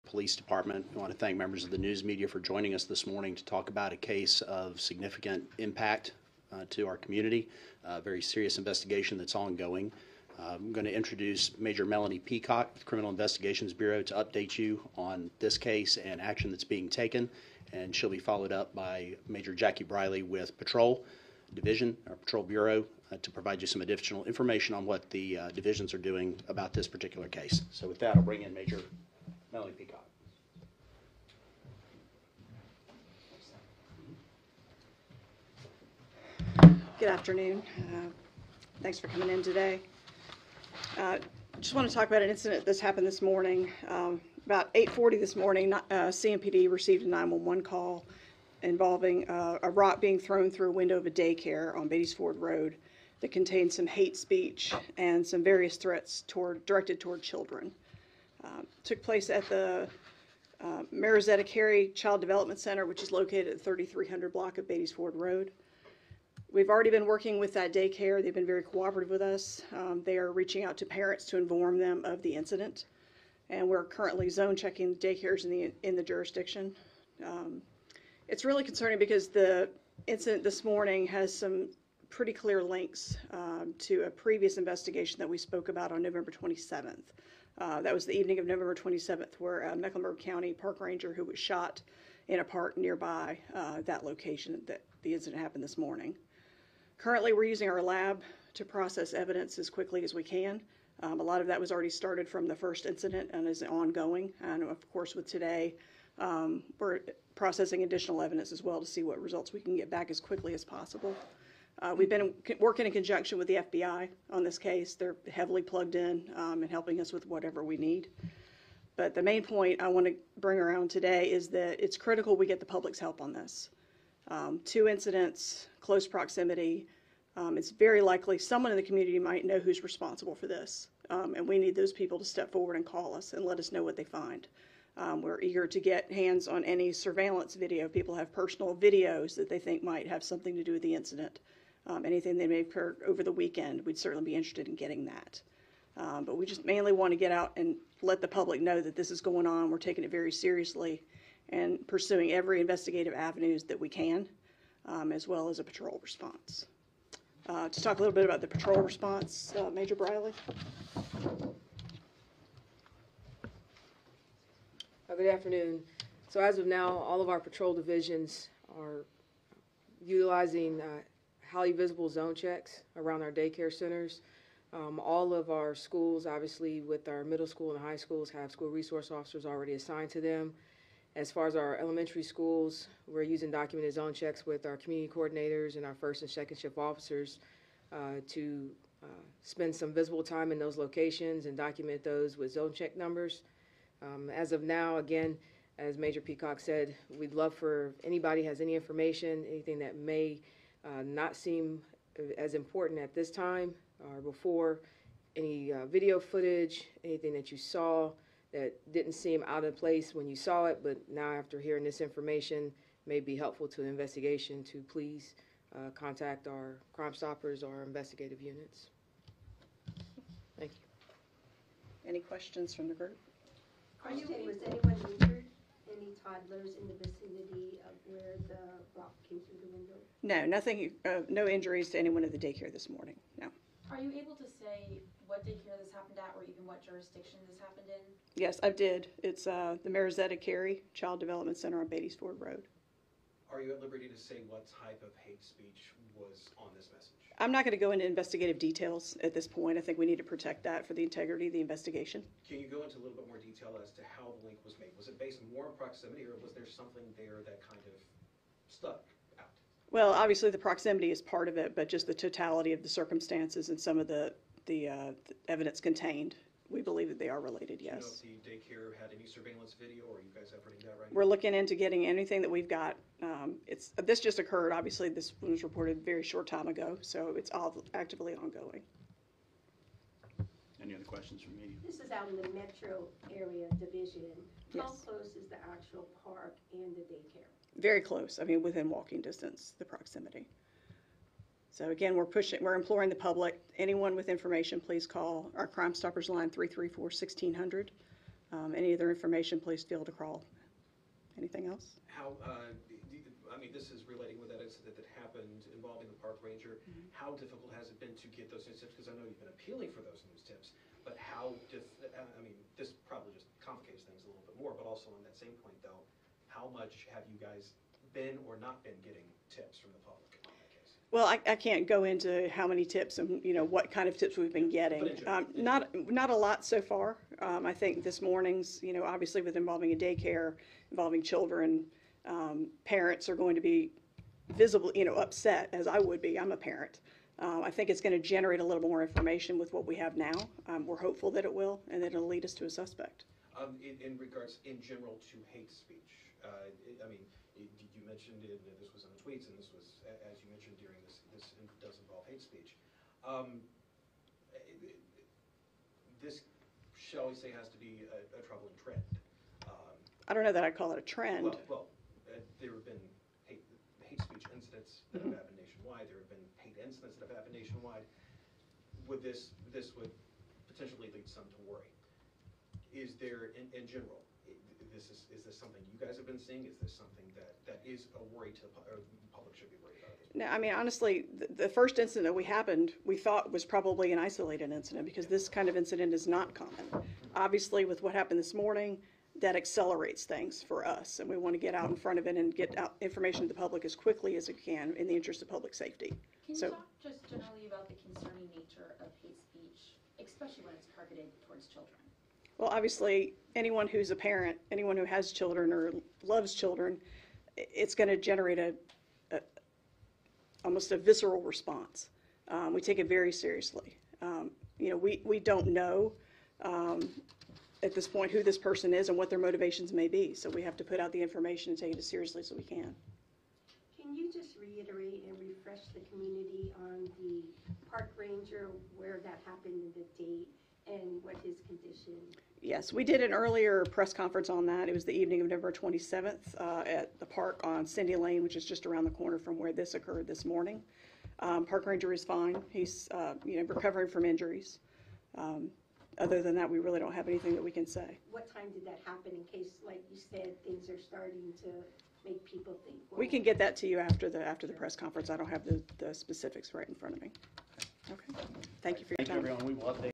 Police Department. We want to thank members of the news media for joining us this morning to talk about a case of significant impact to our community, a very serious investigation that's ongoing. I'm going to introduce Major Melanie Peacock with Criminal Investigations Bureau to update you on this case and action that's being taken, and she'll be followed up by Major Jackie Briley with Patrol Division, or Patrol Bureau, to provide you some additional information on what the divisions are doing about this particular case. So with that, I'll bring in Major Melanie Peacock. Good afternoon. Thanks for coming in today. Just want to talk about an incident that's happened this morning. About 8:40 this morning, CMPD received a 911 call involving a rock being thrown through a window of a daycare on Beatties Ford Road that contained some hate speech and some various threats directed toward children. Took place at the Marietta Carey Child Development Center, which is located at the 3300 block of Beatties Ford Road. We've already been working with that daycare. They've been very cooperative with us. They are reaching out to parents to inform them of the incident, and we're currently zone checking the daycares in the jurisdiction. It's really concerning because the incident this morning has some pretty clear links to a previous investigation that we spoke about on November 27th. That was the evening of November 27th, where a Mecklenburg County park ranger who was shot in a park nearby that location that the incident happened this morning. Currently, we're using our lab to process evidence as quickly as we can. A lot of that was already started from the first incident and is ongoing. And of course, with today, we're processing additional evidence as well to see what results we can get back as quickly as possible. We've been working in conjunction with the FBI on this case. They're heavily plugged in and helping us with whatever we need. But the main point I want to bring around today is that it's critical we get the public's help on this. 2 incidents, close proximity. It's very likely someone in the community might know who's responsible for this. And we need those people to step forward and call us and let us know what they find. We're eager to get hands on any surveillance video. People have personal videos that they think might have something to do with the incident. Anything that may have occurred over the weekend, we'd certainly be interested in getting that. But we just mainly want to get out and let the public know that this is going on. We're taking it very seriously and pursuing every investigative avenues that we can, as well as a patrol response. To talk a little bit about the patrol response, Major Briley. Good afternoon. So as of now, all of our patrol divisions are utilizing highly visible zone checks around our daycare centers. All of our schools, obviously with our middle school and high schools, have school resource officers already assigned to them. As far as our elementary schools, we're using documented zone checks with our community coordinators and our first and second shift officers to spend some visible time in those locations and document those with zone check numbers. As of now, again, as Major Peacock said, we'd love for anybody has any information, anything that may not seem as important at this time or before, any video footage, anything that you saw that didn't seem out of place when you saw it, but now after hearing this information may be helpful to the investigation, to please contact our Crime Stoppers or investigative units. Thank you. Any questions from the group? Question, was anyone injured? Any toddlers in the vicinity of where the rock came through the window? No, nothing, no injuries to anyone at the daycare this morning, no. Are you able to say what daycare this happened at or even what jurisdiction this happened in? Yes, I did. It's the Marietta Carey Child Development Center on Beatties Ford Road. Are you at liberty to say what type of hate speech was on this message? I'm not going to go into investigative details at this point. I think we need to protect that for the integrity of the investigation. Can you go into a little bit more detail as to how the link was made? Was it based more on proximity, or was there something there that kind of stuck out? Well, obviously the proximity is part of it, but just the totality of the circumstances and some of the evidence contained, we believe that they are related, yes. Do you know if the daycare had any surveillance video, or you guys have any of that right now? We're looking into getting anything that we've got. This just occurred. Obviously, this was reported a very short time ago, so it's all actively ongoing. Any other questions from me? This is out in the metro area division. How Yes. close is the actual park and the daycare? Very close. I mean, within walking distance, the proximity. So again, we're imploring the public, anyone with information, please call our Crime Stoppers line 334-1600. Any other information, please feel to call. Anything else? How, I mean, this is relating with that incident that happened involving the park ranger. How difficult has it been to get those news tips? Because I know you've been appealing for those news tips, but I mean, this probably just complicates things a little bit more, but also on that same point though, how much have you guys been or not been getting tips from the public on that case? Well, I can't go into how many tips and, what kind of tips we've been getting. But in general, Not a lot so far. I think this morning's, obviously with involving a daycare, involving children, parents are going to be visible, upset, as I would be. I'm a parent. I think it's going to generate a little more information with what we have now. We're hopeful that it will, and that it'll lead us to a suspect. In regards, in general, to hate speech, I mean, you mentioned it, this was in the tweets, and this was, as you mentioned during this does involve hate speech. This, shall we say, has to be a troubling trend. I don't know that I'd call it a trend. Well, there have been hate speech incidents that have happened nationwide. There have been hate incidents that have happened nationwide. This would potentially lead some to worry. Is there, in general, is this something you guys have been seeing? Is this something that is a worry to the public should be worried about? No, I mean, honestly, the first incident that we thought was probably an isolated incident, because this kind of incident is not common. Obviously, with what happened this morning, that accelerates things for us, and we want to get out in front of it and get out information to the public as quickly as it can in the interest of public safety. Can So- you talk just generally about the concerning nature of hate speech, especially when it's targeted towards children? Well, obviously, anyone who's a parent, anyone who has children or loves children, it's going to generate almost a visceral response. We take it very seriously. We don't know at this point who this person is and what their motivations may be, so we have to put out the information and take it as seriously as we can. Can you just reiterate and refresh the community on the park ranger, where that happened and the date, and what his condition? Yes, we did an earlier press conference on that. It was the evening of November 27th at the park on Cindy Lane, which is just around the corner from where this occurred this morning. Park ranger is fine. He's recovering from injuries. Other than that, we really don't have anything that we can say. What time did that happen, in case, like you said, things are starting to make people think? Well, We can get that to you after the press conference. I don't have the specifics right in front of me. Okay. Thank you for your Thank you, time. everyone. We will update